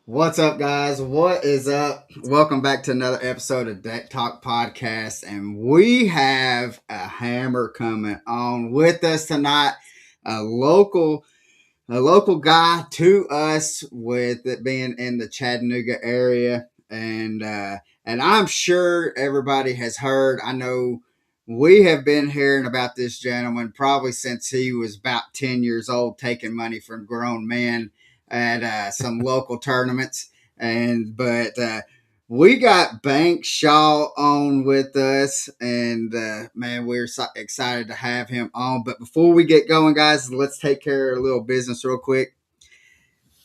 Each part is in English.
What's up, guys? What is up? Welcome back to another episode of Deck Talk Podcast. And we have a hammer coming on with us tonight. A local a local guy to us with it being in the Chattanooga area. And I'm sure everybody has heard. I know we have been hearing about this gentleman probably since he was about 10 years old, taking money from grown men at some local tournaments. But we got Bank Shaw on with us, and man, we're so excited to have him on. But before we get going, guys, let's take care of a little business real quick.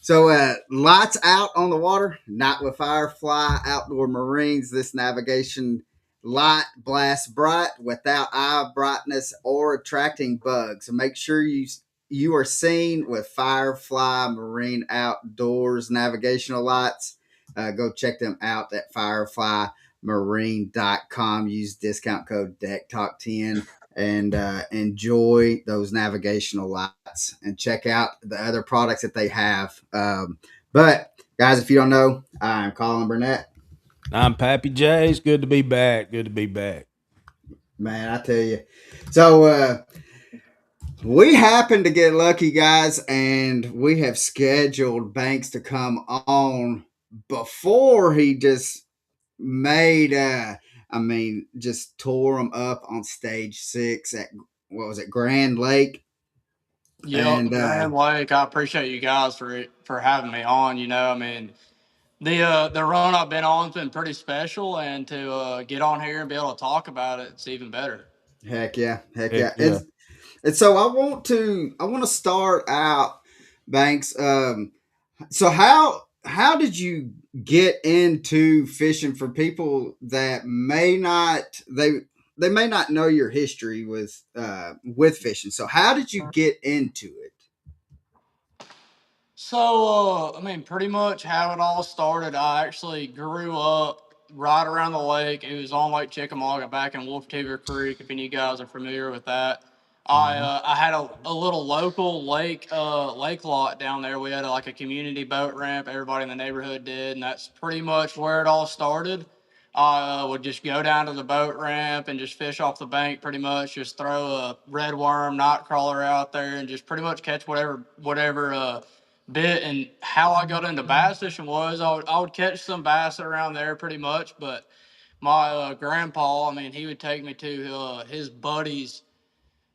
So, lights out on the water, not with Firefly Outdoor Marines. This navigation light blasts bright without eye brightness or attracting bugs. So make sure you are seen with Firefly Marine Outdoors navigational lights. Go check them out at fireflymarine.com. Use discount code DECKTALK10 and enjoy those navigational lights and check out the other products that they have. But guys, if you don't know, I'm Colin Burnett. I'm Pappy J. It's good to be back. Good to be back. Man, I tell you. So we happened to get lucky, guys, and we have scheduled Banks to come on before he just made just tore him up on stage 6 at what was it, Grand Lake. Yep, And Grand Lake. I appreciate you guys for having me on. The run I've been on has been pretty special, and to get on here and be able to talk about it, it's even better. Heck yeah, heck Heck yeah. yeah. And so I want to start out, Banks. So how did you get into fishing? For people that may not know your history with fishing. So how did you get into it? Pretty much how it all started. I actually grew up right around the lake. It was on Lake Chickamauga back in Wolf Timber Creek. If any of you guys are familiar with that, I had a little local lake lot down there. We had like a community boat ramp. Everybody in the neighborhood did, and that's pretty much where it all started. I would just go down to the boat ramp and just fish off the bank. Pretty much, just throw a red worm, night crawler out there, and just pretty much catch whatever bit. And how I got into bass fishing was I would catch some bass around there pretty much, but my grandpa, he would take me to his buddies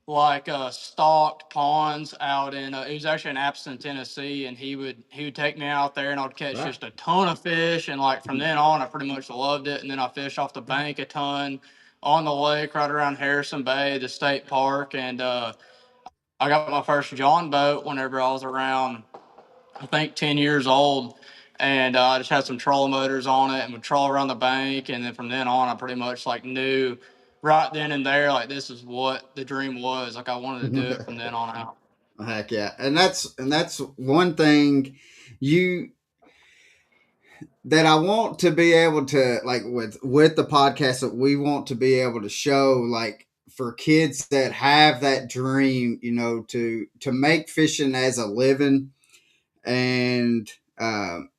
like stocked ponds out in it was actually in Appleton, Tennessee, and he would take me out there and I'd catch Right. just a ton of fish, and like from then on I pretty much loved it. And then I fished off the bank a ton on the lake right around Harrison Bay, the state park. And I got my first John boat whenever I was around, I think, 10 years old. And I just had some trolling motors on it and would troll around the bank. And then from then on, I pretty much like knew right then and there, like this is what the dream was. Like I wanted to do it from then on out. Heck yeah, and that's one thing you that I want to be able to, like, with the podcast, that we want to be able to show, like, for kids that have that dream, to make fishing as a living. And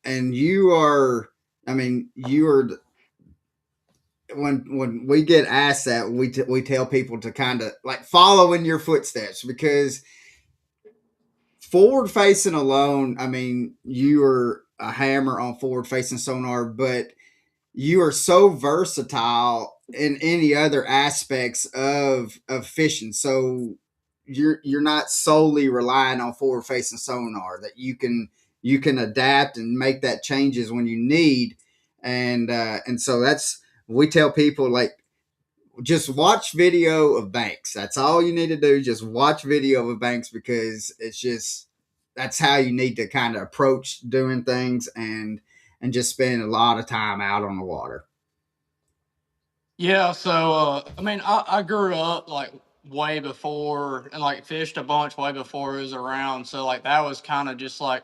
you are, you are, when we get asked that, we tell people to kind of like follow in your footsteps, because forward facing alone, you are a hammer on forward facing sonar, but you are so versatile in any other aspects of fishing. So you're not solely relying on forward facing sonar, that you can adapt and make that changes when you need. And so that's, we tell people, like, just watch video of Banks. That's all you need to do. Just watch video of Banks, because it's just, that's how you need to kind of approach doing things, and just spend a lot of time out on the water. Yeah, I grew up like way before and like fished a bunch way before it was around. So like that was kind of just like,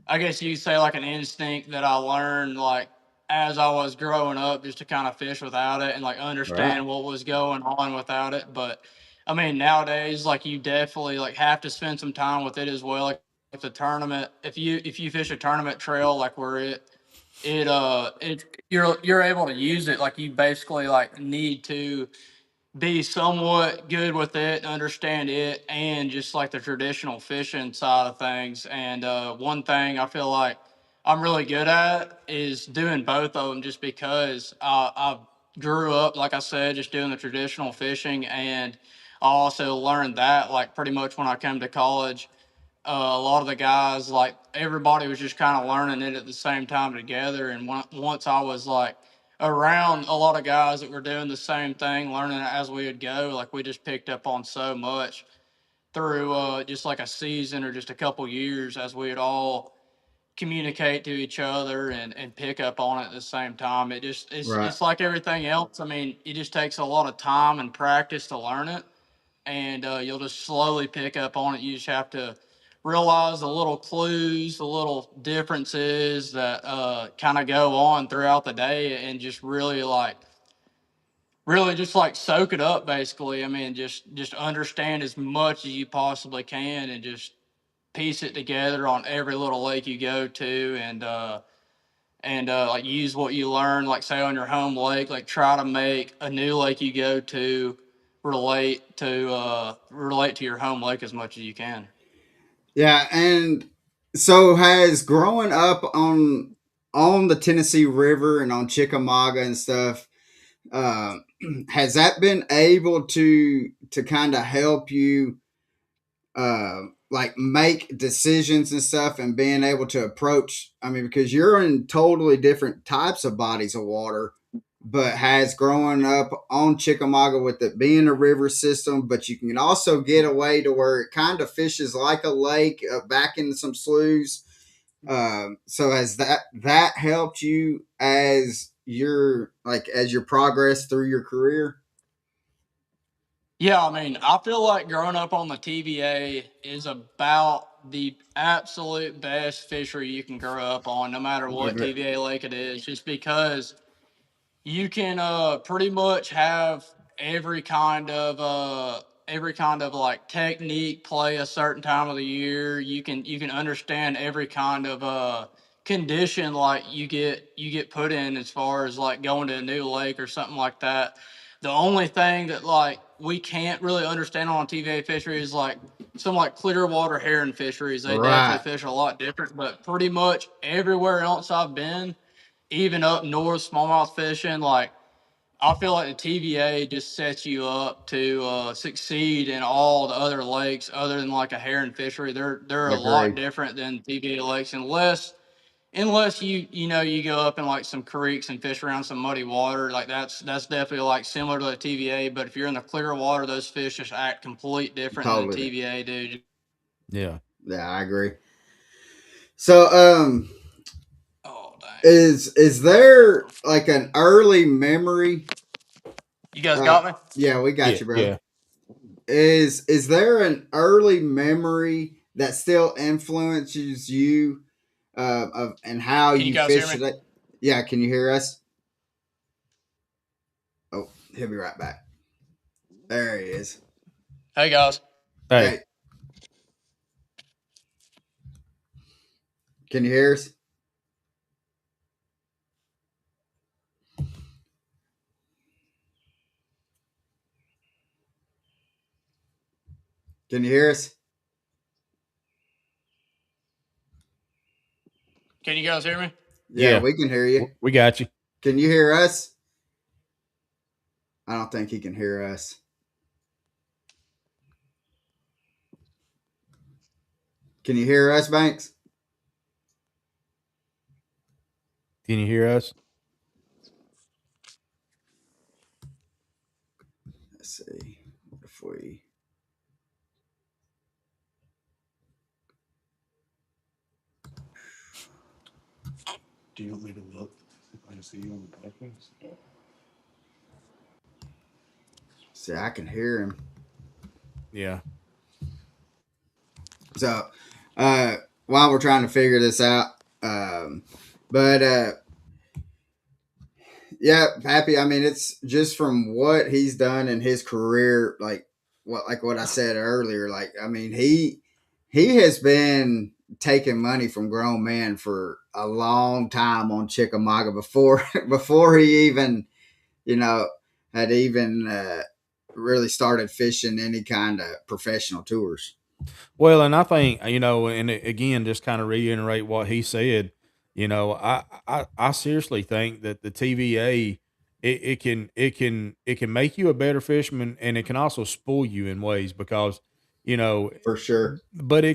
I guess you could say, like an instinct that I learned like as I was growing up, just to kind of fish without it and like Right. understand what was going on without it. But nowadays, like you definitely like have to spend some time with it as well. Like the tournament, if you fish a tournament trail like where you're able to use it, like you basically like need to be somewhat good with it, understand it, and just like the traditional fishing side of things. And one thing I feel like I'm really good at is doing both of them, just because I grew up, like I said, just doing the traditional fishing, and I also learned that like pretty much when I came to college. A lot of the guys, like everybody was just kind of learning it at the same time together. And once I was like around a lot of guys that were doing the same thing, learning it as we would go, like we just picked up on so much through just like a season or just a couple years as we would all communicate to each other and pick up on it at the same time. Right. It's like everything else. I mean, it just takes a lot of time and practice to learn it, and you'll just slowly pick up on it. You just have to realize the little clues, the little differences that kind of go on throughout the day, and just really just like soak it up. Basically, I mean, just understand as much as you possibly can, and just piece it together on every little lake you go to, and like use what you learn, like say on your home lake, like try to make a new lake you go to relate to your home lake as much as you can. Yeah, and so has growing up on the Tennessee River and on Chickamauga and stuff, uh, has that been able to kind of help you like make decisions and stuff and being able to approach, I mean, because you're in totally different types of bodies of water, but has growing up on Chickamauga with it being a river system, but you can also get away to where it kind of fishes like a lake back in some sloughs. So has that helped you as your progress through your career? Yeah, I mean, I feel like growing up on the TVA is about the absolute best fishery you can grow up on, no matter what Agree. TVA lake it is, just because you can pretty much have every kind of like technique play a certain time of the year. You can understand every kind of condition like you get put in as far as like going to a new lake or something like that. The only thing that like we can't really understand on TVA fishery is like some like clear water herring fisheries. They definitely Right. fish a lot different, but pretty much everywhere else I've been, even up north, smallmouth fishing, like I feel like the TVA just sets you up to succeed in all the other lakes, other than like a herring fishery. They're a lot Agree. different than TVA lakes, unless you go up in like some creeks and fish around some muddy water. Like that's definitely like similar to the TVA. But if you're in the clear water, those fish just act complete different than the Totally. TVA do. Yeah. Yeah, I agree. So, Oh dang! is there like an early memory? You guys got me. Yeah, we got Yeah. you, bro. Yeah. Is there an early memory that still influences you of and how Can you you guys hear fish me? today? Yeah, can you hear us? Oh, he'll be right back. There he is. Hey guys. Hey. Hey, can you hear us? Can you hear us? Can you guys hear me? Yeah, Yeah. we can hear you. We got you. Can you hear us? I don't think he can hear us. Can you hear us, Banks? Can you hear us? Let's see. What if we? Do you want me to look if I see you on the podcast? See, I can hear him. Yeah. So, uh, while we're trying to figure this out, um, but yeah, Pappy. I mean, it's just from what he's done in his career, like what I said earlier. Like, I mean, he has been taking money from grown men for a long time on Chickamauga before before he even, you know, had even really started fishing any kind of professional tours. Well, and I think, and again, just kind of reiterate what he said. I seriously think that the TVA, it can make you a better fisherman, and it can also spoil you in ways because, you know, For sure. but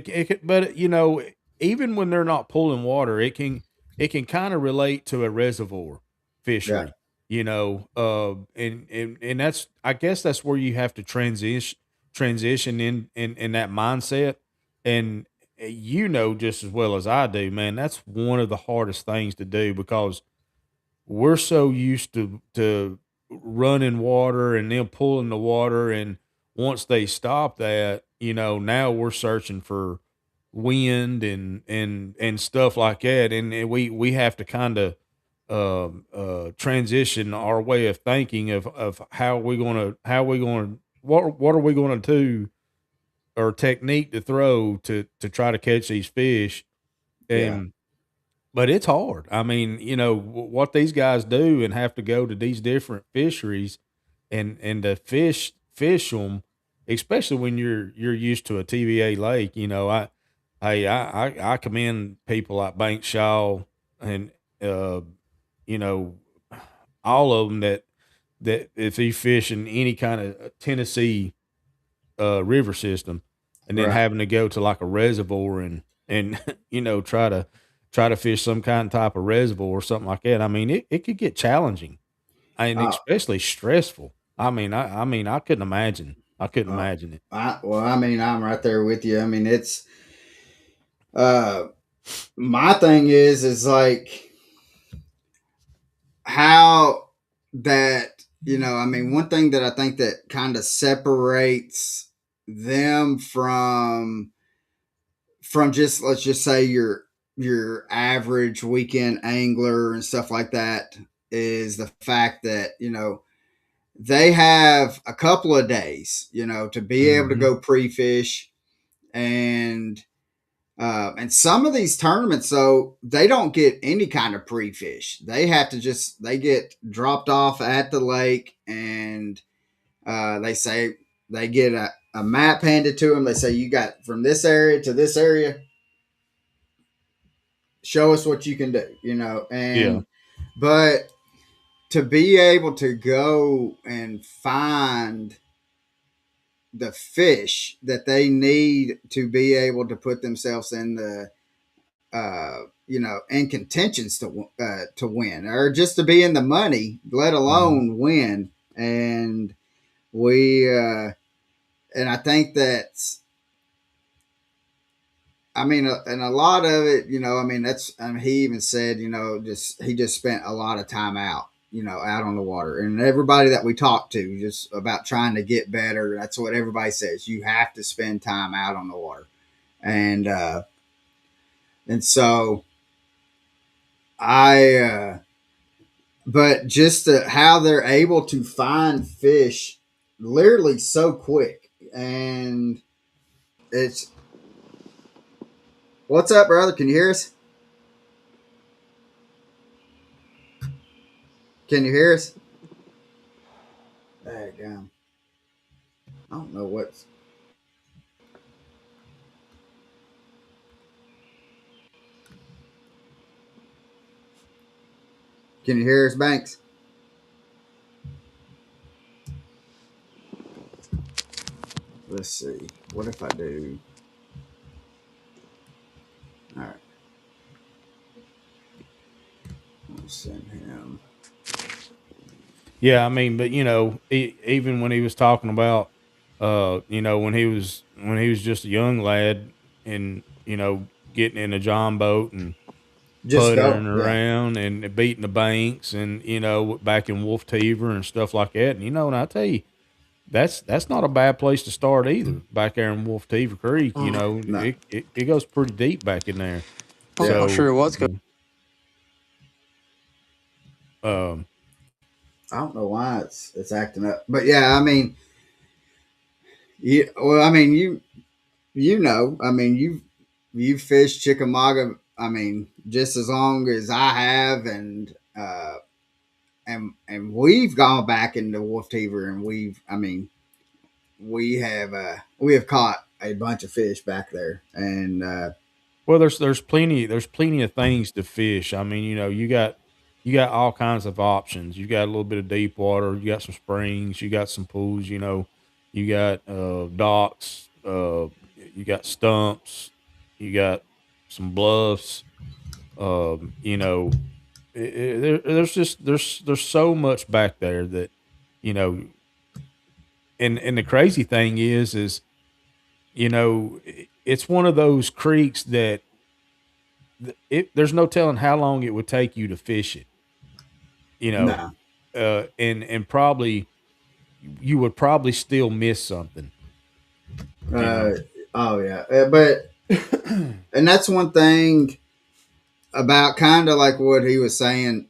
even when they're not pulling water, it can kind of relate to a reservoir Yeah. fishery. And that's, I guess that's where you have to transition in that mindset. And just as well as I do, man, that's one of the hardest things to do because we're so used to running water and them pulling the water, and once they stop that, now we're searching for wind and stuff like that, and we have to kind of transition our way of thinking of what are we gonna do, or technique to throw to try to catch these fish. Yeah. And but it's hard. I mean, what these guys do and have to go to these different fisheries and to fish them, especially when you're used to a TVA lake. I commend people like Bank Shaw and uh, you know all of them that if they fish in any kind of Tennessee river system, and then Right. having to go to like a reservoir and try to fish some kind of type of reservoir or something like that. I mean, it could get challenging and Uh, especially stressful. I mean, I couldn't imagine. I couldn't uh, imagine it. well, I mean, I'm right there with you. I mean, it's uh, my thing is like how that, I mean, one thing that I think that kind of separates them from just, let's just say, your average weekend angler and stuff like that, is the fact that they have a couple of days, to be able to Hmm. go pre-fish. And some of these tournaments, though, they don't get any kind of pre-fish. They get dropped off at the lake, and they say they get a map handed to them. They say, you got from this area to this area, show us what you can do, Yeah. but to be able to go and find the fish that they need to be able to put themselves in the in contentions to win, or just to be in the money, let Hmm. alone win. And we and I think that, I mean, and a lot of it, I mean, he even said, just he just spent a lot of time out, out on the water, and everybody that we talked to just about trying to get better. That's what everybody says. You have to spend time out on the water, and so I but just how they're able to find fish literally so quick. And it's, what's up, brother? Can you hear us? Can you hear us? Daggum. I don't know what's. Can you hear us, Banks? Let's see. What if I do? All right. I'll send him. Yeah, I mean, but even when he was talking about, when he was just a young lad, and getting in a john boat and Just puttering go. Yeah. around and beating the banks, and back in Wolf Teaver and stuff like that. And I tell you, that's not a bad place to start either. Back there in Wolf Teaver Creek, Mm, No. it goes pretty deep back in there. I'm Yeah. not So, sure what's going. um, I don't know why it's acting up, but yeah. I mean, well, I mean, I mean, you fished Chickamauga. I mean, just as long as I have, and we've gone back into Wolf Teaver, and I mean, we have caught a bunch of fish back there, and Well, there's plenty of things to fish. I mean, you got all kinds of options. You got a little bit of deep water. You got some springs. You got some pools. You got docks. You got stumps. You got some bluffs. You know, there's just there's so much back there that you know. And the crazy thing is it's one of those creeks that there's no telling how long it would take you to fish it, you know, no, and probably you would probably still miss something, you uh, know. oh yeah, but and that's one thing about kind of like what he was saying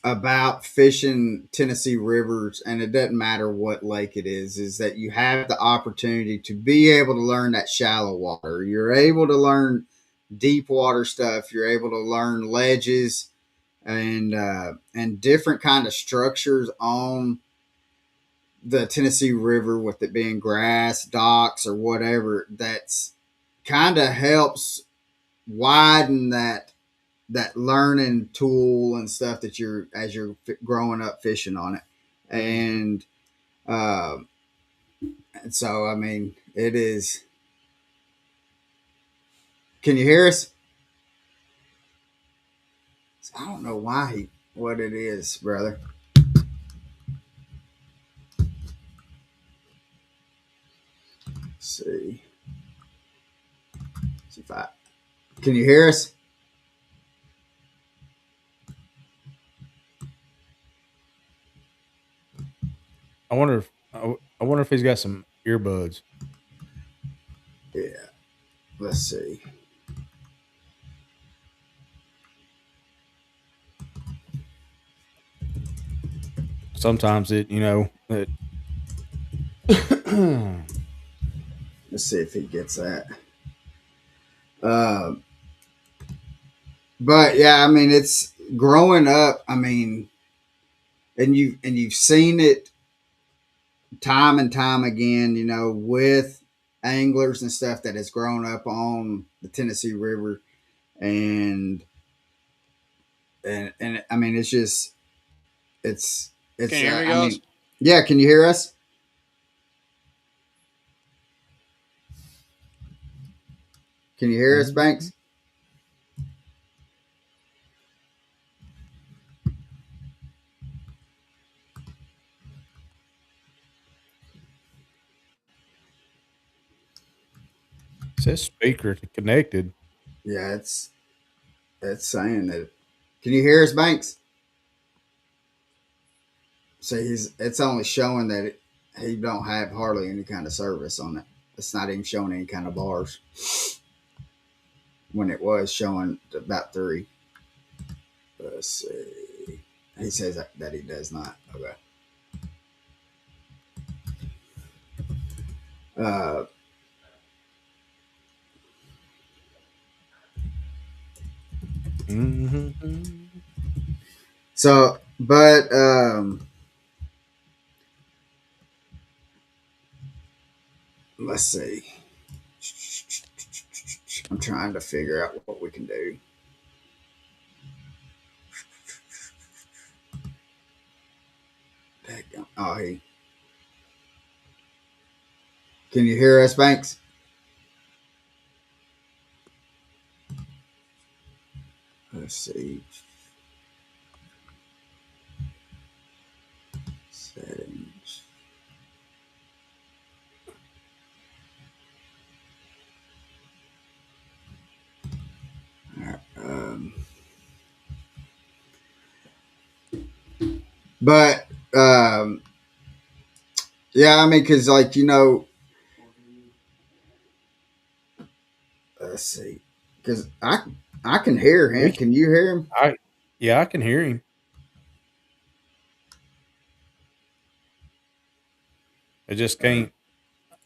about fishing Tennessee rivers, and it doesn't matter what lake it is that you have the opportunity to be able to learn that shallow water. You're able to learn deep water stuff. You're able to learn ledges and different kind of structures on the Tennessee River, with it being grass, docks, or whatever. That's kind of helps widen that learning tool and stuff that you're as you're growing up fishing on it, and uh, and so I mean it is. Can you hear us? I don't know what it is, brother. Let's see. See if I can you hear us? I wonder if he's got some earbuds. Yeah. Let's see. Sometimes Let's see if he gets that. Uh, but yeah, I mean, it's growing up. I mean, and you've seen it time and time again. With anglers and stuff that has grown up on the Tennessee River, and and I mean, it's just Can it's. you hear me, I guys? mean, yeah. Can you hear us? Can you hear us, Mhm. Banks? It says speaker connected. Yeah, it's saying that. Can you hear us, Banks? So it's only showing that he don't have hardly any kind of service on it. It's not even showing any kind of bars when it was showing about three. Let's see. He says that he does not. Okay. Uh, Mhm. so, but let's see. I'm trying to figure out what we can do. Oh, can you hear us, Banks? Let's see. Settings. All right. But yeah, I mean, because like let's see, because I can hear We him. Can you hear him? I Yeah, I can hear him. I just Uh, can't.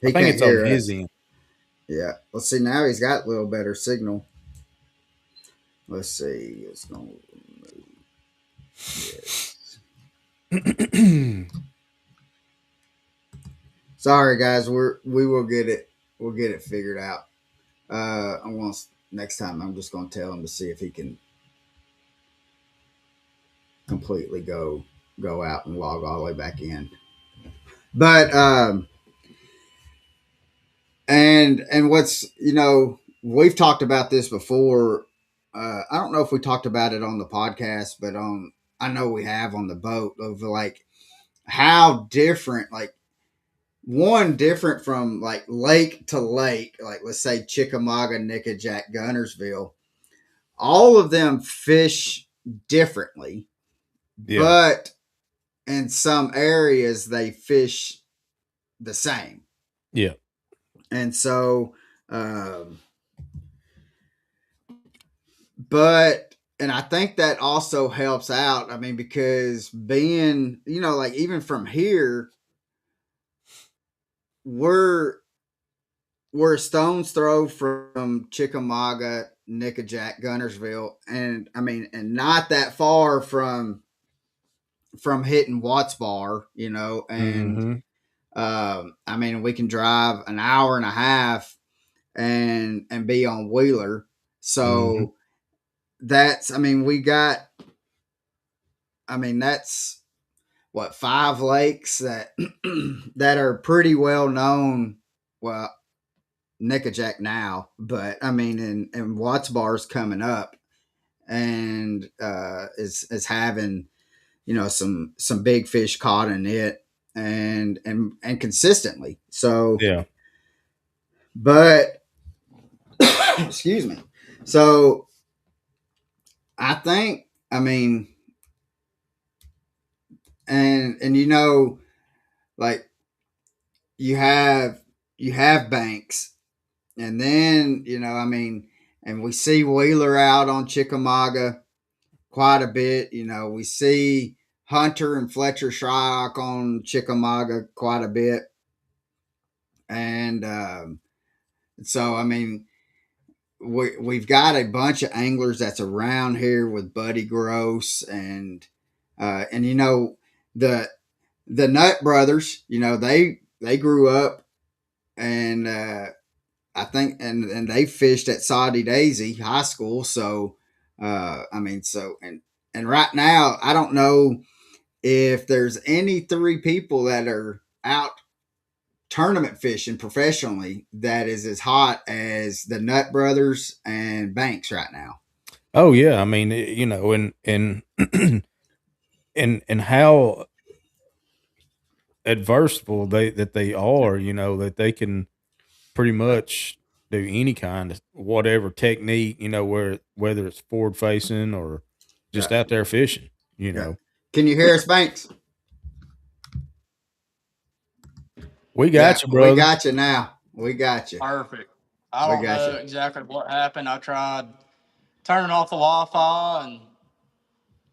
I he think can't it's on hear his us. end. Yeah. Let's see. Now he's got a little better signal. Let's see. It's going to. Yes. Sorry, guys. We will get it. We'll get it figured out. I'm going to next time. I'm just going to tell him to see if he can completely go out and log all the way back in. But and what's we've talked about this before. I don't know if we talked about it on the podcast, but I know we have on the boat of like how different, like one different from like lake to lake, like let's say Chickamauga, Nickajack, Gunnersville. All of them fish differently, Yeah. but in some areas they fish the same. Yeah. And so, um, but, and I think that also helps out. I mean, because being, like even from here, we're, we're a stone's throw from Chickamauga, Nickajack, Gunnersville, and I mean, and not that far from hitting Watts Bar, and Mm-hmm. I mean, we can drive an hour and a half and be on Wheeler. Mm-hmm. So that's, I mean, we got, I mean, that's what, five lakes that that are pretty well known. Well, Nickajack now, but I mean, and Watts Bar's coming up and is having some big fish caught in it and consistently. So, Yeah. but excuse me. So I think, I mean, and like you have banks, and then I mean, and we see Wheeler out on Chickamauga quite a bit. We see Hunter and Fletcher Shryock on Chickamauga quite a bit, and so I mean, we've got a bunch of anglers that's around here with Buddy Gross and the the Nut brothers. They grew up and I think and they fished at Saudi Daisy High School. So I mean, so and right now I don't know if there's any three people that are out tournament fishing professionally that is as hot as the Nut brothers and Banks right now. Oh yeah. I mean, and and how adversible they are, that they can pretty much do any kind of whatever technique, whether it's forward facing or Yeah, just out there fishing, yeah. Can you hear us, Banks? We Yeah, got you, we brother. got you now. We got you. Perfect. I We don't got you. know exactly what happened. I tried turning off the Wi-Fi and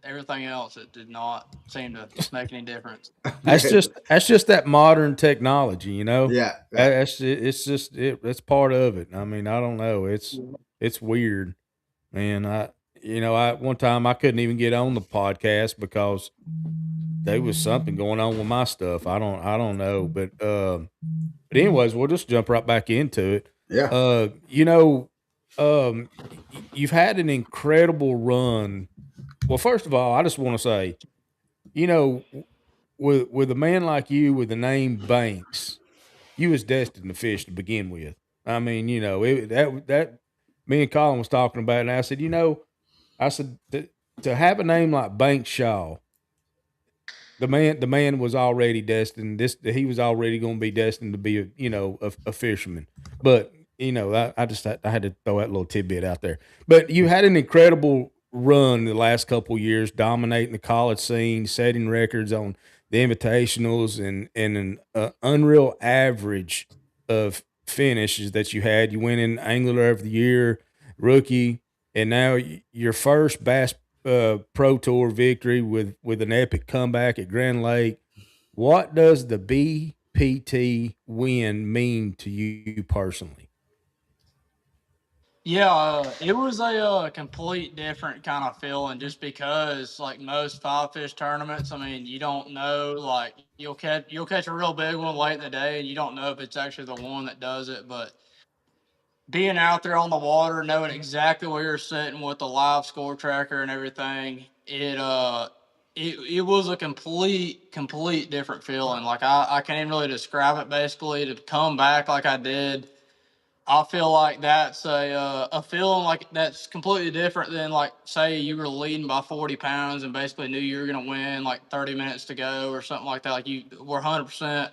everything else. It did not seem to make any difference. That's just that modern technology, Yeah, yeah, It's part of it. I mean, I don't know. It's weird, man. I one time I couldn't even get on the podcast because there was something going on with my stuff. I don't know, but anyways, we'll just jump right back into it. yeah. Uh, you know, you've had an incredible run. Well, first of all, I just want to say, you know, with a man like you with the name Banks, you was destined to fish to begin with. I mean, that me and Colin was talking about it, and I said, to have a name like Banks Shaw, the man was already destined. He was already going to be destined to be a fisherman. But I had to throw that little tidbit out there. But you had an incredible run the last couple of years, dominating the college scene, setting records on the invitationals, and an unreal average of finishes that you had. You went in Angler of the Year, rookie, and now your first Bass Pro Tour victory with an epic comeback at Grand Lake. What does the BPT win mean to you personally? Yeah, it was a complete different kind of feeling just because like most five fish tournaments, I mean, you don't know like you'll catch a real big one late in the day and you don't know if it's actually the one that does it, but being out there on the water, knowing exactly where you're sitting with the live score tracker and everything, it was a complete different feeling. Like I can't even really describe it. Basically, to come back like I did, I feel like that's a feeling like that's completely different than like say you were leading by 40 pounds and basically knew you were gonna win like 30 minutes to go or something like that. Like you were 100%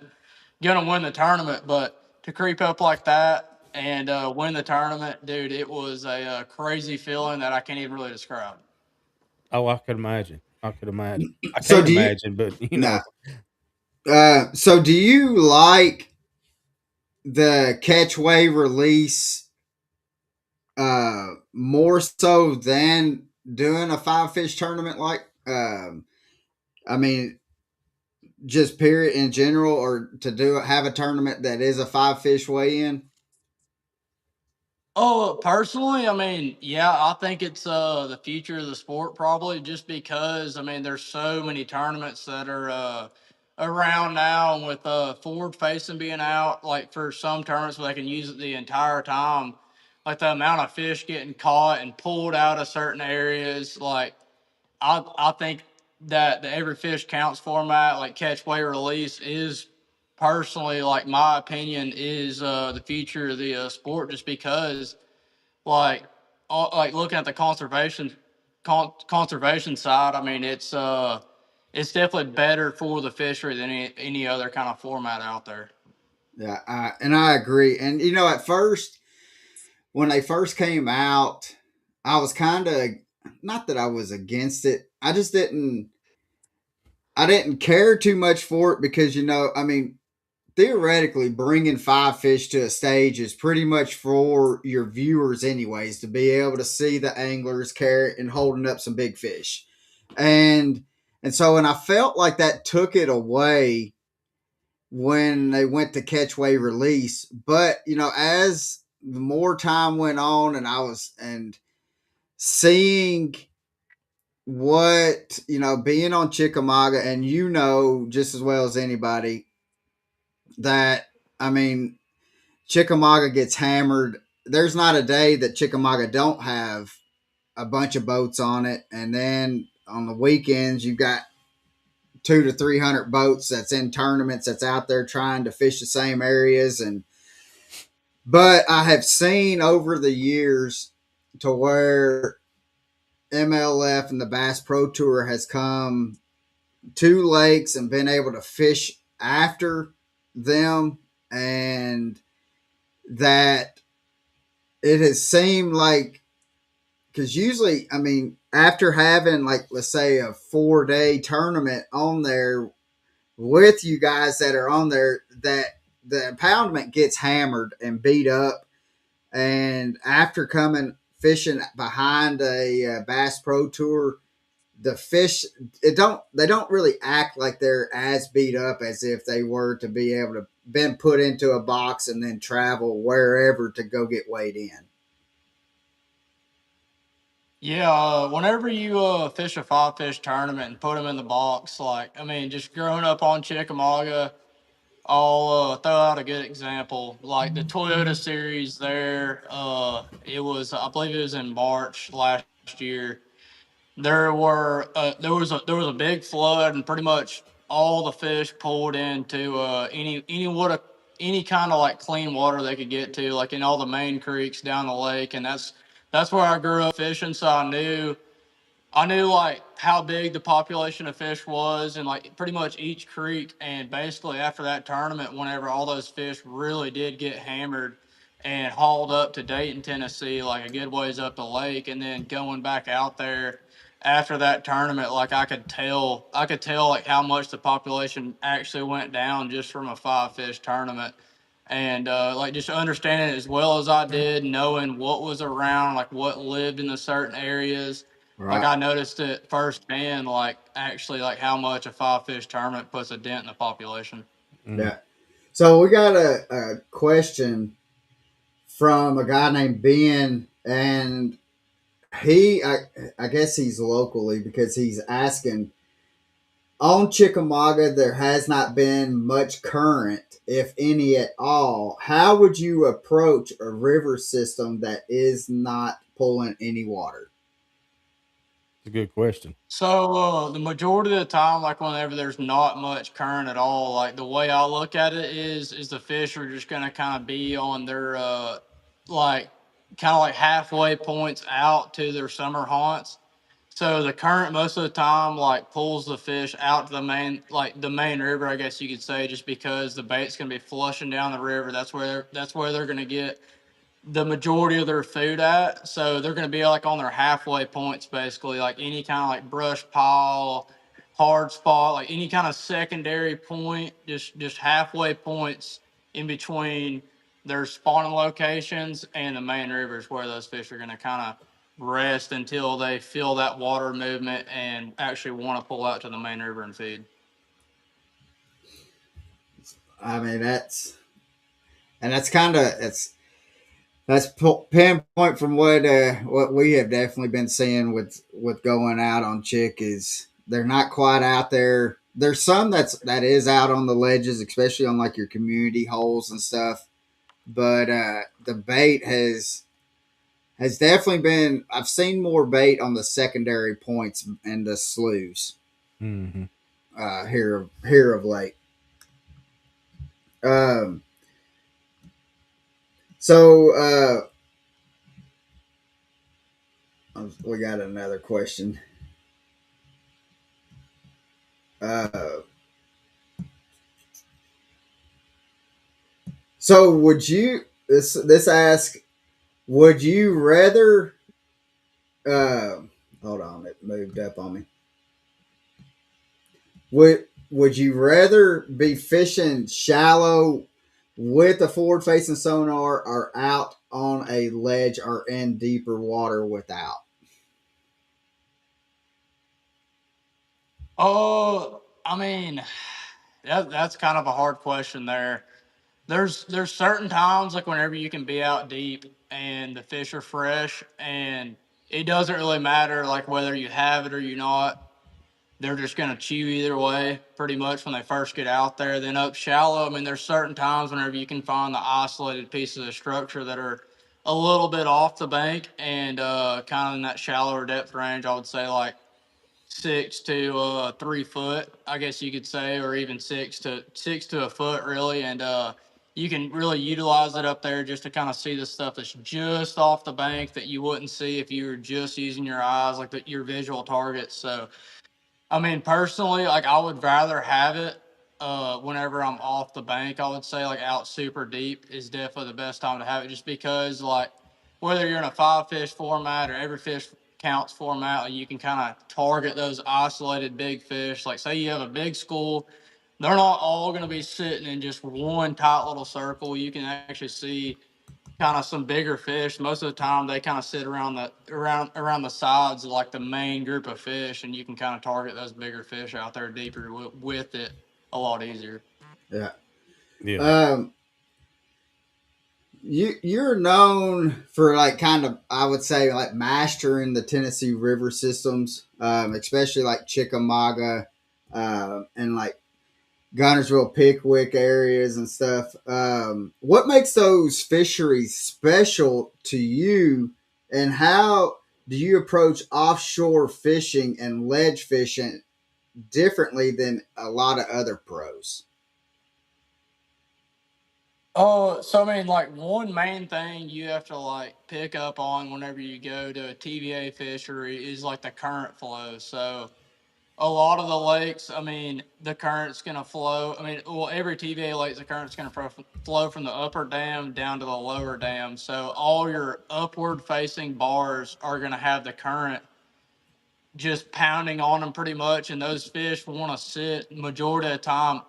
gonna win the tournament, but to creep up like that and win the tournament, dude, it was a crazy feeling that I can't even really describe. Oh, I could imagine. I could imagine. I So can't do you? imagine, but Nah. So do you like the catch wave release more so than doing a five fish tournament? Like, I mean, just period in general, or to do have a tournament that is a five fish weigh in. Oh, personally, I mean, yeah, I think it's the future of the sport probably just because I mean there's so many tournaments that are around now and with forward facing being out, like for some tournaments where they can use it the entire time, like the amount of fish getting caught and pulled out of certain areas, like I think that the every fish counts format, like catch, weigh, release, is personally like my opinion is the future of the sport, just because like like looking at the conservation side. I mean, it's definitely better for the fishery than any other kind of format out there. Yeah, and I agree. And at first when they first came out, I was kind of not that I was against it. I just didn't. I didn't care too much for it because I mean, theoretically, bringing five fish to a stage is pretty much for your viewers, anyways, to be able to see the anglers carry and holding up some big fish, and so I felt like that took it away when they went to catch, weigh, release. But as the more time went on, and I was and seeing what being on Chickamauga, and just as well as anybody that I mean Chickamauga gets hammered. There's not a day that Chickamauga don't have a bunch of boats on it, and then on the weekends you've got 200 to 300 boats that's in tournaments that's out there trying to fish the same areas. And but I have seen over the years to where MLF and the Bass Pro Tour has come to lakes and been able to fish after them, and that it has seemed like, because usually, I mean, after having, like, let's say a 4-day tournament on there with you guys that are on there, that the impoundment gets hammered and beat up. And after coming fishing behind a Bass Pro Tour, the fish, they don't really act like they're as beat up as if they were to be able to been put into a box and then travel wherever to go get weighed in. Yeah, whenever you fish a five fish tournament and put them in the box, like I mean, just growing up on Chickamauga, I'll throw out a good example, like the Toyota Series. There, it was I believe it was in March last year. There was a big flood and pretty much all the fish pulled into any kind of like clean water they could get to, like in all the main creeks down the lake, and that's where I grew up fishing, so I knew like how big the population of fish was and like pretty much each creek. And basically after that tournament, whenever all those fish really did get hammered and hauled up to Dayton, Tennessee, like a good ways up the lake, and then going back out there after that tournament, like I could tell like how much the population actually went down just from a five fish tournament. And like just understanding it as well as I did, knowing what was around, like what lived in the certain areas, like Right. I noticed it firsthand, like actually like how much a five fish tournament puts a dent in the population. mm, Yeah. So we got a question from a guy named Ben. and he, I guess he's locally because he's asking on Chickamauga. There has not been much current, if any at all. How would you approach a river system that is not pulling any water? It's a good question. So the majority of the time, like whenever there's not much current at all, like the way I look at it is the fish are just gonna kind of be on their like kind of like halfway points out to their summer haunts. So the current most of the time like pulls the fish out to the main like the main river, I guess you could say, just because the bait's gonna be flushing down the river. That's where they're gonna get the majority of their food at. So they're going to be like on their halfway points, basically, like any kind of like brush pile, hard spot, like any kind of secondary point, just halfway points in between their spawning locations and the main rivers where those fish are going to kind of rest until they feel that water movement and actually want to pull out to the main river and feed. I mean, that's kind of that's pinpoint from what we have definitely been seeing with going out on Chick. Is they're not quite out there. There's some that is out on the ledges, especially on like your community holes and stuff. But the bait has definitely been. I've seen more bait on the secondary points and the sloughs Mm-hmm. here of late. Um, so we got another question. Uh, so would you this ask would you rather uh, hold on, it moved up on me. Would you rather be fishing shallow with a forward facing sonar or out on a ledge or in deeper water without? Oh, I mean, that's kind of a hard question there. There's certain times like whenever you can be out deep and the fish are fresh and it doesn't really matter like whether you have it or you not. They're just gonna chew either way pretty much when they first get out there. Then up shallow, I mean there's certain times whenever you can find the isolated pieces of structure that are a little bit off the bank and kind of in that shallower depth range. I would say like 6 to 3 foot, I guess you could say, or even six to a foot, really. And you can really utilize it up there just to kind of see the stuff that's just off the bank that you wouldn't see if you were just using your eyes, like your visual targets. So I mean, personally, like I would rather have it whenever I'm off the bank. I would say like out super deep is definitely the best time to have it, just because like whether you're in a five fish format or every fish counts format, like, you can kind of target those isolated big fish. Like say you have a big school, they're not all going to be sitting in just one tight little circle. You can actually see kind of some bigger fish. Most of the time, they kind of sit around the sides of like the main group of fish, and you can kind of target those bigger fish out there deeper with it a lot easier. Yeah. Yeah. You're known for like kind of, I would say, like mastering the Tennessee River systems, especially like Chickamauga and like Gunnersville, Pickwick areas and stuff. What makes those fisheries special to you, and how do you approach offshore fishing and ledge fishing differently than a lot of other pros? Oh, so I mean, like one main thing you have to like pick up on whenever you go to a TVA fishery is like the current flow. So a lot of the lakes, I mean, the current's going to flow. I mean, well, every TVA lake, the current's going to flow from the upper dam down to the lower dam. So all your upward facing bars are going to have the current just pounding on them pretty much. And those fish want to sit majority of the time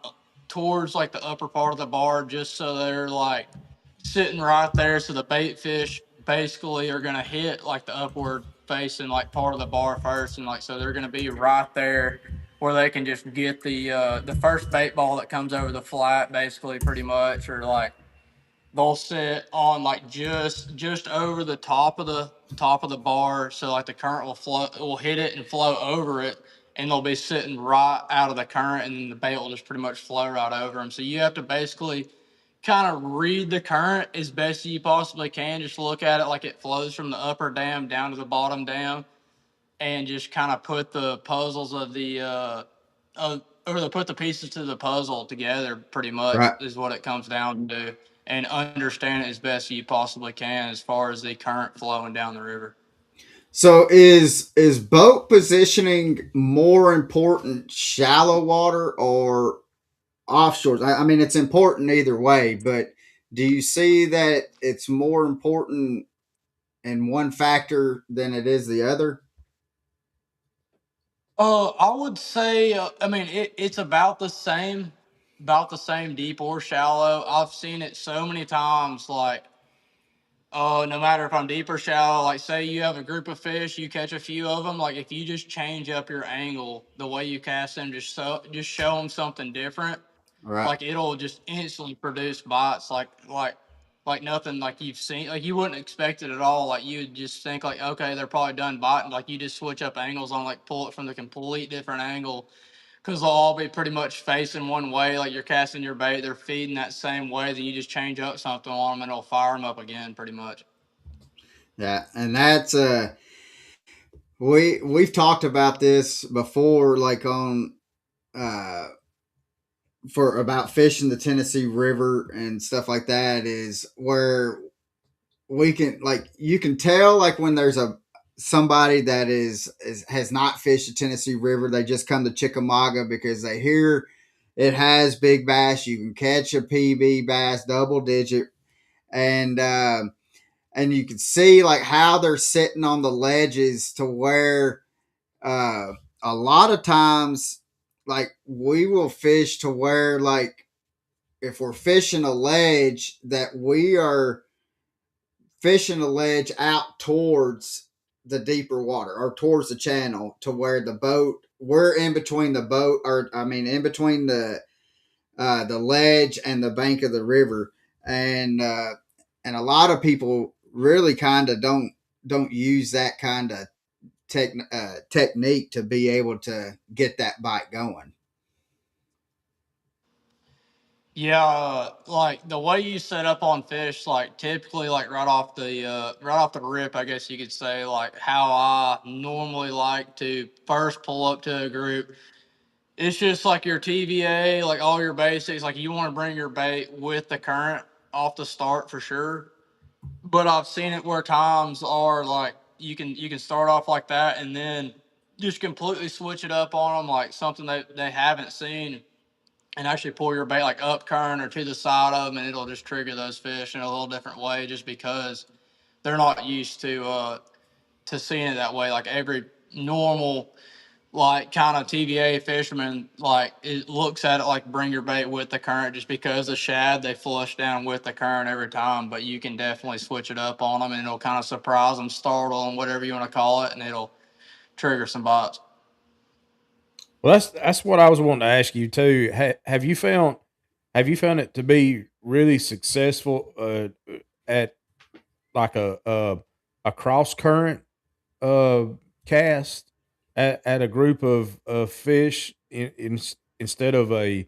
towards like the upper part of the bar just so they're like sitting right there. So the bait fish basically are going to hit like the upward facing like part of the bar first. And like, so they're going to be right there where they can just get the first bait ball that comes over the flat basically pretty much, or like they'll sit on like just over the top of the bar, so like the current will hit it and flow over it, and they'll be sitting right out of the current, and then the bait will just pretty much flow right over them. So you have to basically kind of read the current as best you possibly can. Just look at it like it flows from the upper dam down to the bottom dam, and just kind of put the puzzles of the or to put the pieces to the puzzle together. Pretty much Right. is what it comes down to, and understand it as best you possibly can as far as the current flowing down the river. So is boat positioning more important shallow water or offshores? I mean, it's important either way, but do you see that it's more important in one factor than it is the other? I would say, I mean, it's about the same deep or shallow. I've seen it so many times, like, no matter if I'm deep or shallow, like say you have a group of fish, you catch a few of them. Like if you just change up your angle, the way you cast them, just show them something different. Right. Like it'll just instantly produce bites. Like nothing like you've seen. Like you wouldn't expect it at all. Like you would just think like, okay, they're probably done biting. Like you just switch up angles on like pull it from the complete different angle, because they'll all be pretty much facing one way. Like you're casting your bait, they're feeding that same way. Then you just change up something on them, and it'll fire them up again, pretty much. Yeah, and that's we've talked about this before, like on uh for about fishing the Tennessee River and stuff like that, is where we can like you can tell like when there's a somebody that is has not fished the Tennessee River, they just come to Chickamauga because they hear it has big bass. You can catch a PB bass, double digit, and and you can see like how they're sitting on the ledges to where uh, a lot of times like we will fish to where like if we're fishing a ledge that we are fishing a ledge out towards the deeper water or towards the channel to where the boat we're in between the boat or I mean in between the ledge and the bank of the river and a lot of people really kind of don't use that kind of technique to be able to get that bite going. Yeah, like the way you set up on fish, like typically, like right off the rip, I guess you could say, like how I normally like to first pull up to a group. It's just like your TVA, like all your basics. Like you want to bring your bait with the current off the start for sure. But I've seen it where times are like you can start off like that and then just completely switch it up on them, like something that they haven't seen, and actually pull your bait like up current or to the side of them, and it'll just trigger those fish in a little different way, just because they're not used to seeing it that way. Like every normal like kind of TVA fisherman, like it looks at it like bring your bait with the current, just because the shad they flush down with the current every time. But you can definitely switch it up on them, and it'll kind of surprise them, startle them, whatever you want to call it, and it'll trigger some bites. Well, that's what I was wanting to ask you too. Have you found it to be really successful at like a cross current uh, cast at a group of fish instead of a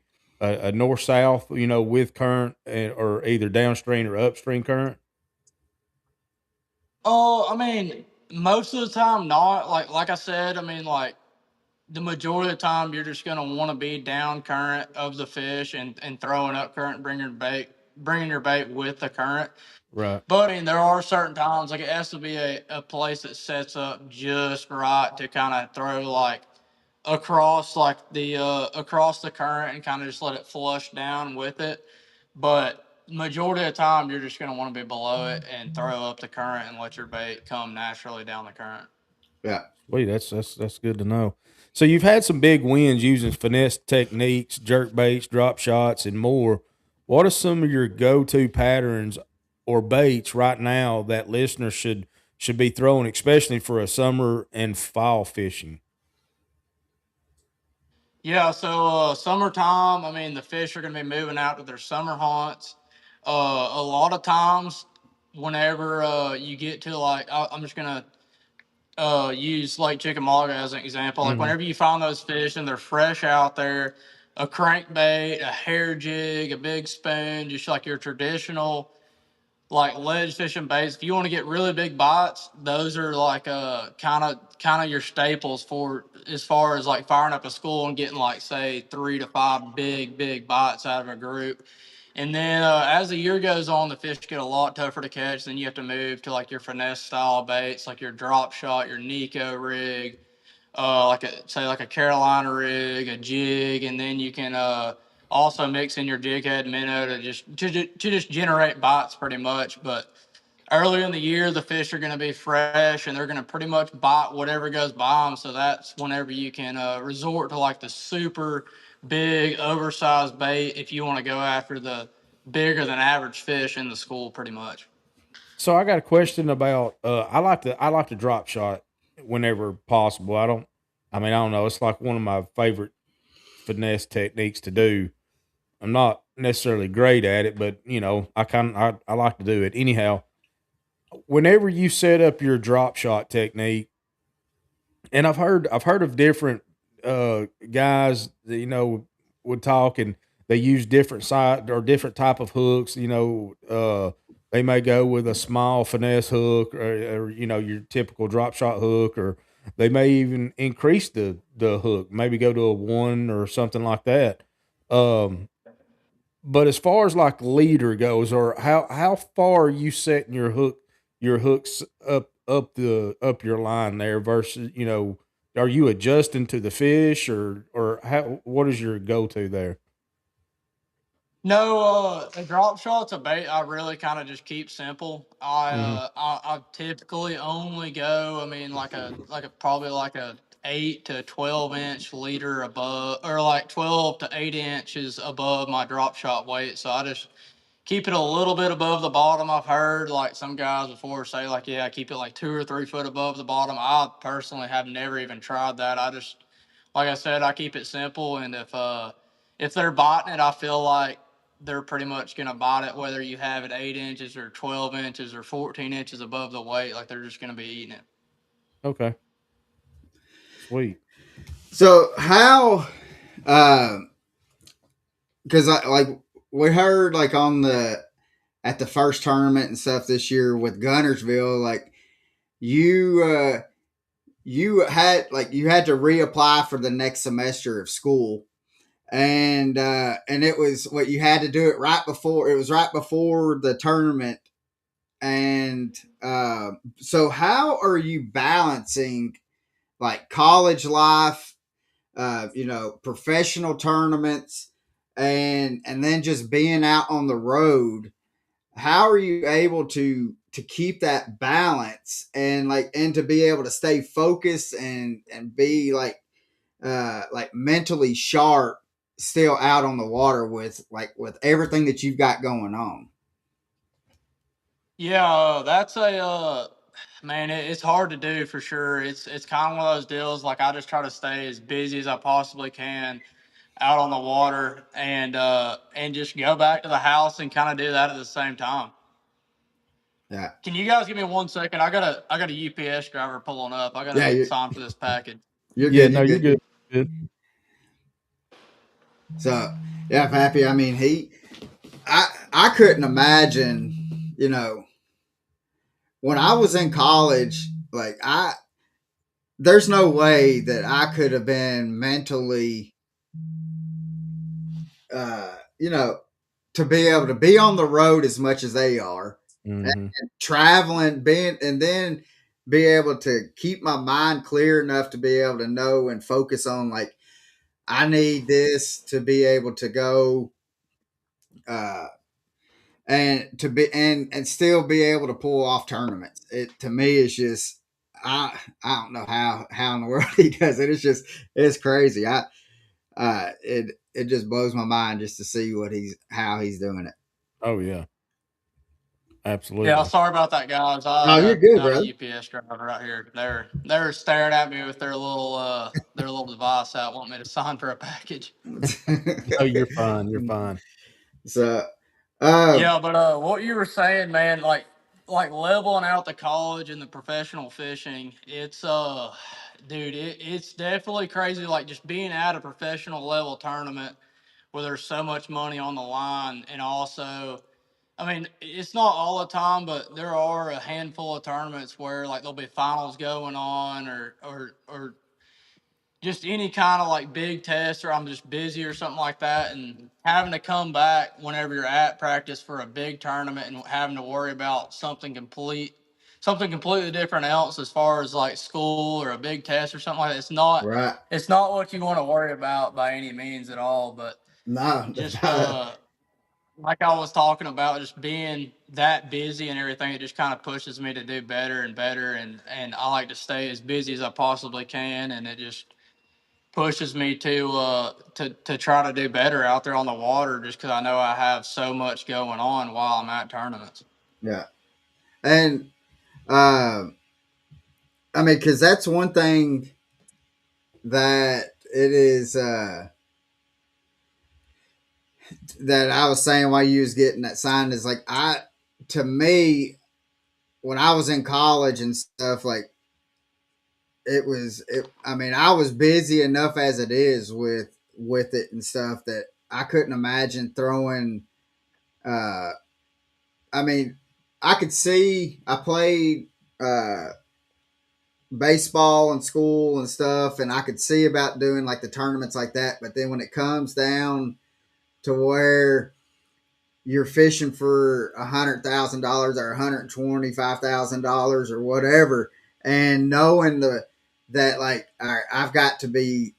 north south, with current or either downstream or upstream current? Oh, I mean, most of the time, not like I said. I mean, like the majority of the time, you're just gonna want to be down current of the fish and throwing up current, bringing your bait with the current. Right. But I mean, there are certain times like it has to be a place that sets up just right to kind of throw like across the current and kind of just let it flush down with it. But majority of the time, you're just going to want to be below it and throw up the current and let your bait come naturally down the current. Yeah. Wait, that's good to know. So you've had some big wins using finesse techniques, jerk baits, drop shots, and more. What are some of your go-to patterns or baits right now that listeners should be throwing, especially for a summer and fall fishing? Yeah, so summertime, I mean, the fish are going to be moving out to their summer haunts. A lot of times, whenever you get to like, I'm just gonna use Lake Chickamauga as an example. Like Mm-hmm. whenever you find those fish and they're fresh out there, a crankbait, a hair jig, a big spoon, just like your traditional like ledge fishing baits. If you want to get really big bites, those are like kind of your staples for as far as like firing up a school and getting like say 3 to 5 big bites out of a group. And then as the year goes on, the fish get a lot tougher to catch. Then you have to move to like your finesse style baits, like your drop shot, your Nico rig, like a say like a Carolina rig, a jig, and then you can also mix in your jig head minnow to just generate bites pretty much. But earlier in the year, the fish are going to be fresh and they're going to pretty much bite whatever goes by them. So that's whenever you can resort to like the super big, oversized bait if you want to go after the bigger than average fish in the school, pretty much. So I got a question about I like to drop shot whenever possible. I don't know, it's like one of my favorite finesse techniques to do. I'm not necessarily great at it, but I like to do it. Anyhow, whenever you set up your drop shot technique, and I've heard of different guys that would talk, and they use different side or different type of hooks. They may go with a small finesse hook, or your typical drop shot hook, or they may even increase the hook, maybe go to a one or something like that. Um, but as far as like leader goes, or how far are you setting your hooks up your line there versus are you adjusting to the fish, or what is your go to there? No, a drop shot's a bait I really kind of just keep simple. Hmm. I typically only go. I mean, like a probably like a 8 to 12 inch leader above, or like 12 to 8 inches above my drop shot weight. So I just keep it a little bit above the bottom. I've heard like some guys before say like, yeah, keep it like 2 or 3 foot above the bottom. I personally have never even tried that. I just, like I said, I keep it simple. And if they're biting it, I feel like they're pretty much gonna bite it, whether you have it 8 inches or 12 inches or 14 inches above the weight. Like they're just gonna be eating it. Okay, sweet. So how, because I like we heard like on the at the first tournament and stuff this year with Gunnersville, like you you had to reapply for the next semester of school, and it was what you had to do it right before it was right before the tournament. And so how are you balancing like college life, professional tournaments, and then just being out on the road? How are you able to keep that balance and to be able to stay focused and be like mentally sharp still out on the water with everything that you've got going on? Yeah, that's a man. It's hard to do for sure. It's kind of one of those deals. Like I just try to stay as busy as I possibly can out on the water, and just go back to the house and kind of do that at the same time. Yeah. Can you guys give me 1 second? I got a UPS driver pulling up. I Yeah, gotta sign for this package. you're Yeah, good. no, You're you're good. good. Good. So yeah, Pappy. I mean, I couldn't imagine, when I was in college, like there's no way that I could have been mentally, uh, you know, to be able to be on the road as much as they are, and Hmm. traveling, being, and then be able to keep my mind clear enough to be able to know and focus on like I need this to be able to go, uh, and to be and still be able to pull off tournaments. It to me is just I don't know how in the world he does it. It's crazy. It just blows my mind just to see what he's how he's doing it. Oh yeah, Yeah, absolutely. sorry about that, guys. I Oh, you're good, got a brother. UPS driver right here. They're staring at me with their little device out, wanting me to sign for a package. No, you're fine. You're fine. so Uh, Yeah, but what you were saying, man, like leveling out the college and the professional fishing, dude, it's definitely crazy. Like just being at a professional level tournament where there's so much money on the line, and also, I mean, it's not all the time, but there are a handful of tournaments where like there'll be finals going on, or just any kind of like big test, or I'm just busy or something like that, and having to come back whenever you're at practice for a big tournament and having to worry about something completely different else as far as like school or a big test or something like that. right. It's not what you want to worry about by any means at all. But No, just like I was talking about, just being that busy and everything, it just kind of pushes me to do better and better, and I like to stay as busy as I possibly can, and it just pushes me to try to do better out there on the water, just because I know I have so much going on while I'm at tournaments. yeah. And I mean, because that's one thing that it is that I was saying while you was getting that signed is like to me when I was in college and stuff like I mean I was busy enough as it is with it and stuff that I couldn't imagine throwing uh I mean I could see I played uh baseball in school and stuff and I could see about doing like the tournaments like that, but then when it comes down to where you're fishing for $100,000 or $125,000 or whatever, and knowing that like all right, I've got to be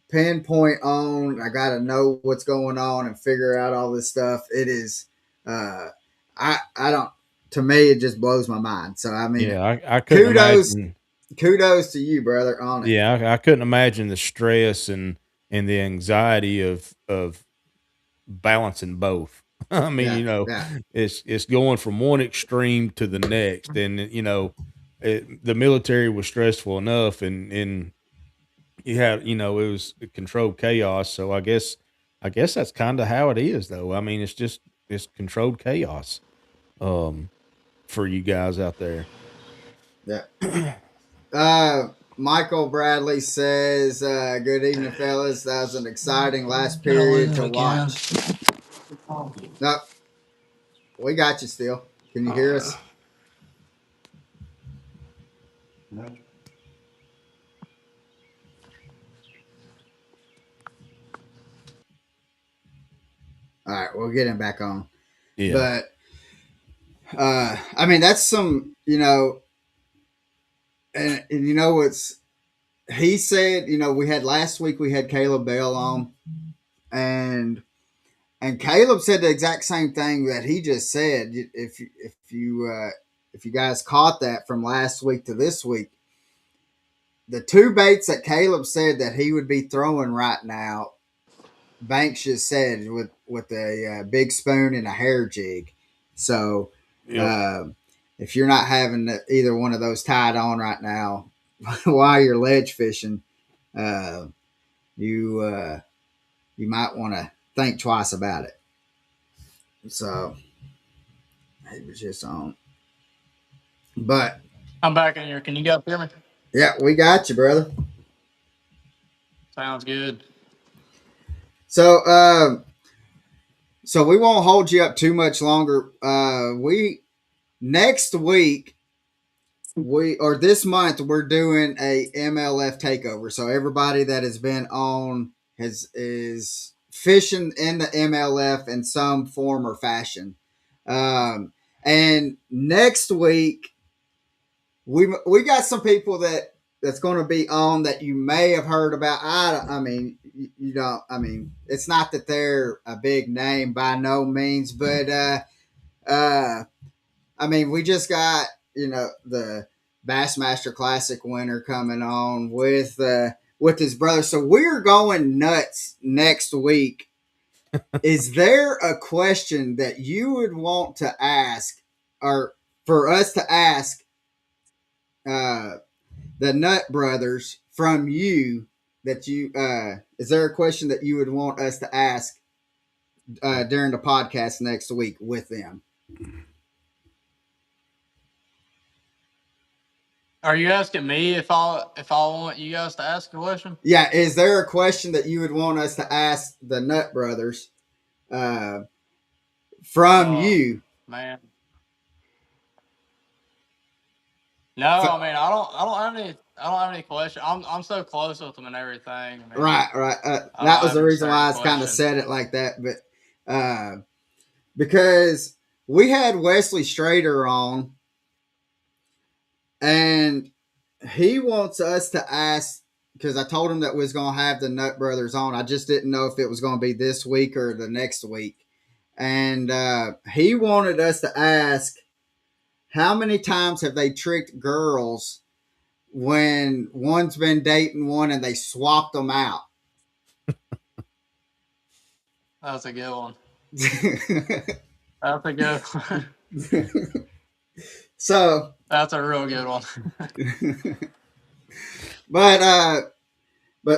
pinpoint on. I got to know what's going on and figure out all this stuff. It is, I don't. To me, it just blows my mind. So I mean, Yeah, I couldn't kudos, imagine. kudos to you, brother, on it. Yeah, I couldn't imagine the stress and the anxiety of balancing both. I mean, Yeah, yeah, it's going from one extreme to the next, and the military was stressful enough, and you had it was controlled chaos. So I guess that's kind of how it is, though. I mean, it's controlled chaos for you guys out there. yeah. Michael Bradley says, "Good evening, fellas. That was an exciting last Gonna period lose to again. watch." No, we got you still. Can you hear us? All right, we'll get him back on. Yeah. But I mean, that's some, and you know what's he said. We had last week. We had Caleb Bell on, and Caleb said the exact same thing that he just said. If you guys caught that from last week to this week, the two baits that Caleb said that he would be throwing right now, Banks just said with a big spoon and a hair jig. So Yep. uh, if you're not having either one of those tied on right now while you're ledge fishing, uh, you you might want to think twice about it. So he was just on, but I'm back in here. Can you guys hear me? yeah, we got you, brother. Sounds good. So so we won't hold you up too much longer. We next week we or this month we're doing a MLF takeover. So everybody that has been on is fishing in the MLF in some form or fashion. And next week we got some people that's going to be on that you may have heard about. I mean you don't. I mean it's not that they're a big name by no means, but uh I mean, we just got the Bassmaster Classic winner coming on with his brother, so we're going nuts next week. Is there a question that you would want to ask, or for us to ask uh, the Nut Brothers from you? That you is there a question that you would want us to ask during the podcast next week with them. Are you asking me if I want you guys to ask a question? Yeah, is there a question that you would want us to ask the Nut Brothers uh, from Oh you? man. No, So, I mean I don't have any questions. I'm so close with them and everything. I mean, right. I don't That was have the any reason certain why I kind of questions. said it like that, but because we had Wesley Strader on, and he wants us to ask because I told him that we was gonna have the Nut Brothers on. I just didn't know if it was gonna be this week or the next week, and he wanted us to ask how many times have they tricked girls when one's been dating one and they swapped them out. That's a good one. That's a good one. So, That's a real good one. but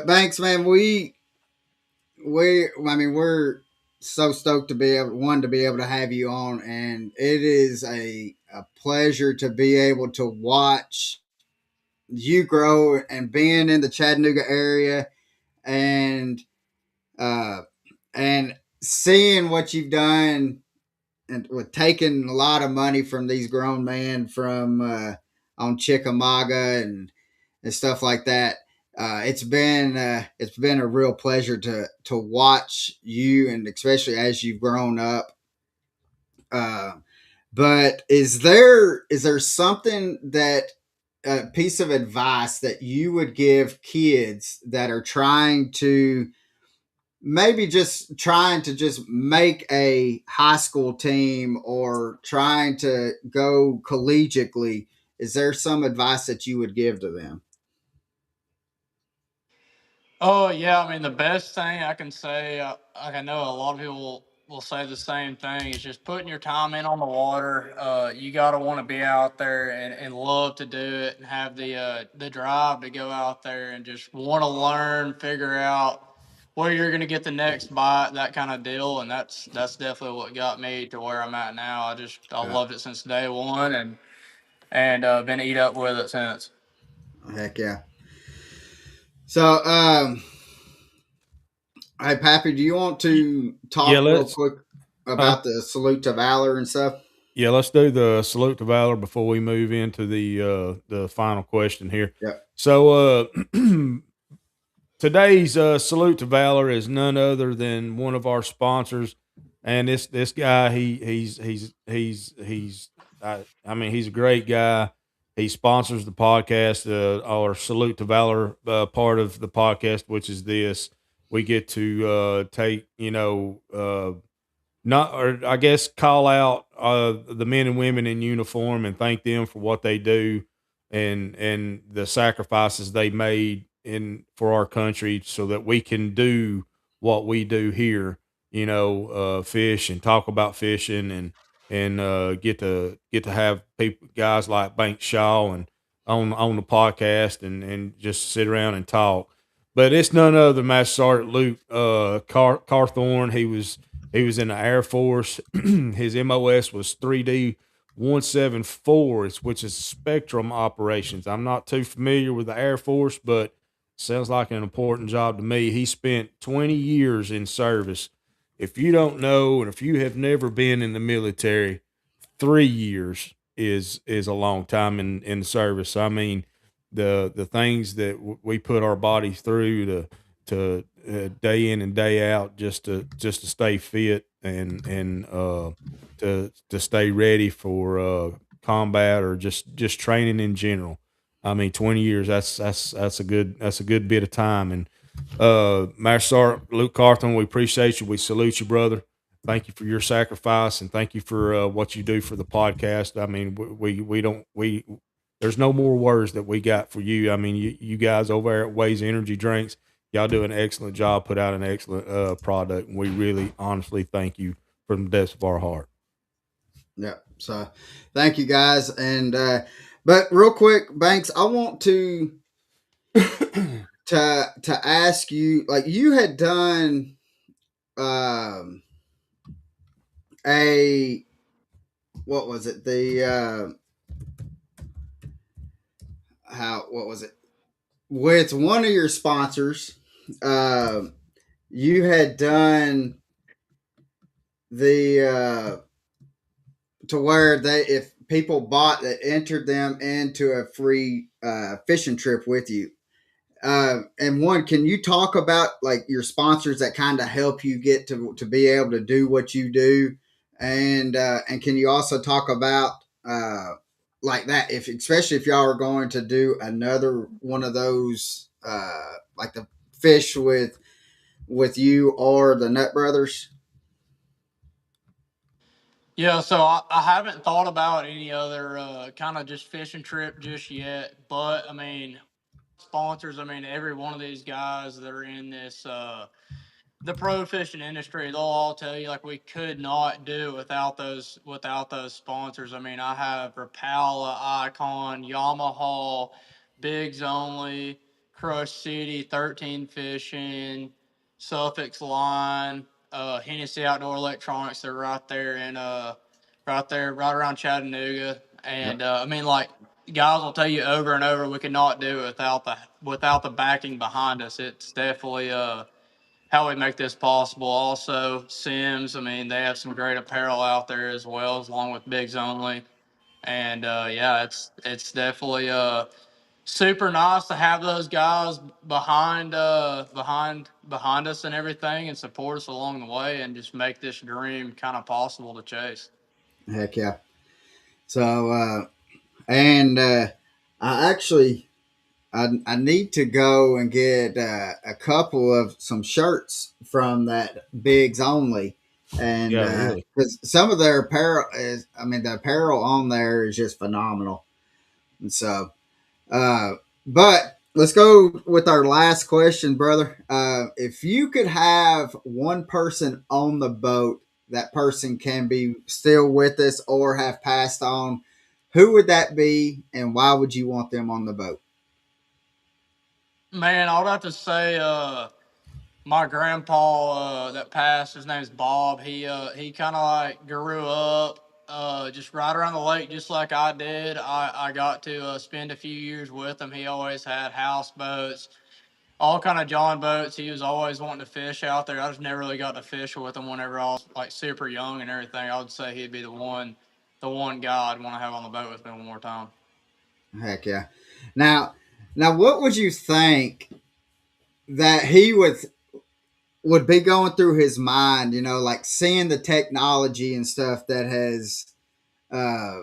thanks, man. I mean, we're so stoked to be able to have you on, and it is a pleasure to be able to watch you grow and being in the Chattanooga area, and uh and seeing what you've done and with taking a lot of money from these grown men from on Chickamauga and stuff like that. It's been a real pleasure to watch you, and especially as you've grown up. Uh, but is there something that a piece of advice that you would give kids that are trying to maybe just trying to just make a high school team or trying to go collegiately? Is there some advice that you would give to them? Oh yeah, I mean the best thing I can say, like I know a lot of people will say the same thing, is just putting your time in on the water. You got to want to be out there and love to do it and have the drive to go out there and just want to learn, figure out where you're going to get the next bite, that kind of deal. And that's definitely what got me to where I'm at now. I Yeah. loved it since day one and been eat up with it since. Heck yeah. So, hey, Pappy, do you want to Yeah, talk real let's. quick Huh? about the salute to valor and stuff? Yeah, let's do the salute to valor before we move into the final question here. Yep. So today's salute to valor is none other than one of our sponsors, and this guy I mean he's a great guy. He sponsors the podcast, our salute to valor part of the podcast, which is this. We get to take not or I guess call out the men and women in uniform and thank them for what they do and the sacrifices they made in for our country so that we can do what we do here, fish and talk about fishing and get to have people guys like Bank Shaw and on the podcast and just sit around and talk. But it's none other than Master Sergeant Luke Carthorne. He was in the Air Force. His MOS was 3D 174, which is Spectrum Operations. I'm not too familiar with the Air Force, but sounds like an important job to me. He spent 20 years in service. If you don't know, and if you have never been in the military, 3 years is a long time in service. I mean, the things that we put our bodies through to day in and day out just to stay fit and to stay ready for combat or just training in general. I mean, 20 years that's a good bit of time. And Master Sergeant Luke Carthon, we appreciate you. We salute you, brother. Thank you for your sacrifice and thank you for what you do for the podcast. I mean, we don't we there's no more words that we got for you. I mean, you guys over there at Ways Energy Drinks, y'all do an excellent job, put out an excellent product, and we really honestly thank you from the depths of our heart. Yeah. So, thank you guys. And but real quick, Banks, I want to ask you, like you had done. Um, a what was it? The how what was it? With one of your sponsors, uh, you had done the to where they if people bought that entered them into a free fishing trip with you. And one, can you talk about like your sponsors that kind of help you get to be able to do what you do, and can you also talk about like that if especially if y'all are going to do another one of those like the fish with you or the Nut Brothers? Yeah, so I haven't thought about any other kind of just fishing trip just yet. But I mean, sponsors, I mean, every one of these guys that are in this the pro fishing industry, they'll all tell you like we could not do without those sponsors. I mean, I have Rapala, Icon, Yamaha, Bigs Only, Crush City, 13 Fishing, Suffolk's Line, Hennessy Outdoor Electronics. They're right around Chattanooga. And I mean, like guys will tell you over and over, we could not do it without the backing behind us. It's definitely how we make this possible. Also, Sims, I mean, they have some great apparel out there as well, along with Bigs Only. And yeah, it's definitely super nice to have those guys behind us and everything, and support us along the way, and just make this dream kind of possible to chase. Heck yeah. So and I actually I need to go and get a couple of some shirts from that Bigs Only, and Yeah, really. because some of their apparel is, I mean, the apparel on there is just phenomenal. And so, uh, but let's go with our last question, brother. If you could have one person on the boat, that person can be still with us or have passed on. Who would that be, and why would you want them on the boat? Man, I would have to say my grandpa that passed, his name's Bob. He kind of like grew up just right around the lake, just like I did. I got to spend a few years with him. He always had houseboats, all kind of John boats. He was always wanting to fish out there. I just never really got to fish with him whenever I was like super young and everything. I would say he'd be the one guy I'd want to have on the boat with me one more time. Heck yeah! Now, now, what would you think that he would be going through his mind? You know, like seeing the technology and stuff that has uh,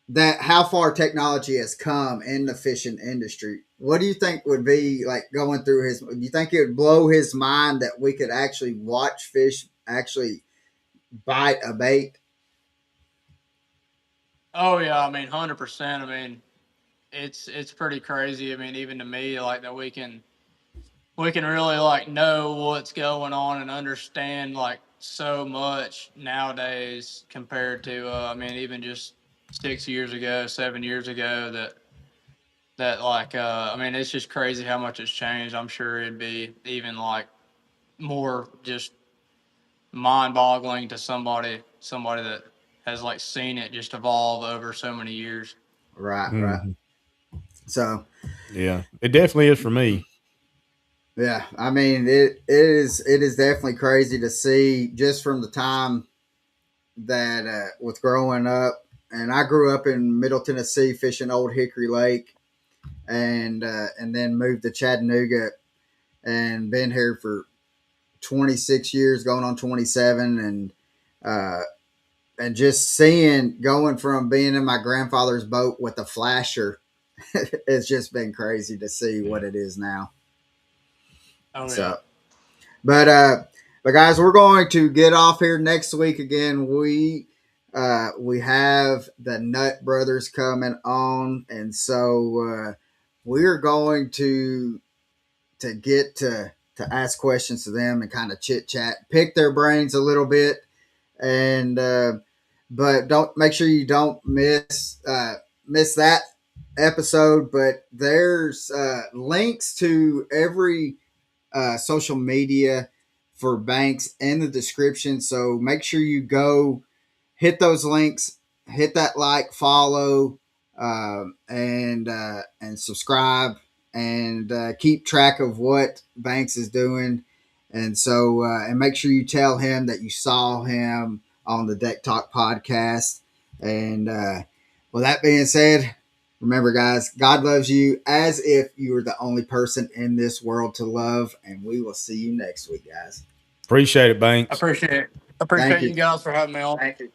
that how far technology has come in the fishing industry. What do you think would be like going through his? Do you think it would blow his mind that we could actually watch fish actually bite a bait? Oh yeah, I mean 100%. I mean it's pretty crazy. I mean even to me like that we can really like know what's going on and understand like so much nowadays compared to I mean even just 6 years ago, 7 years ago that like I mean it's just crazy how much it's changed. I'm sure it'd be even like more just mind boggling to somebody that has like seen it just evolve over so many years. Right, right. Mhm. So Yeah, it definitely is for me. yeah, I mean it is definitely crazy to see just from the time that with growing up, and I grew up in Middle Tennessee fishing Old Hickory Lake, and then moved to Chattanooga and been here for 26 years, going on 27, uh, and just seeing going from being in my grandfather's boat with a flasher, it's just been crazy to see what Yeah. it is now. Oh yeah. So, but guys, we're going to get off here next week again. We have the Nut Brothers coming on, and so we're going to get to ask questions to them and kind of chit chat, pick their brains a little bit, and but don't make sure you don't miss that episode. But there's links to every social media for Banks in the description. So make sure you go hit those links, hit that like, follow, and subscribe, and keep track of what Banks is doing. And so, and make sure you tell him that you saw him on the Deck Talk podcast. And with that being said, remember, guys, God loves you as if you were the only person in this world to love. And we will see you next week, guys. Appreciate it, Banks. Appreciate Thank you. you guys for having me on. Thank you.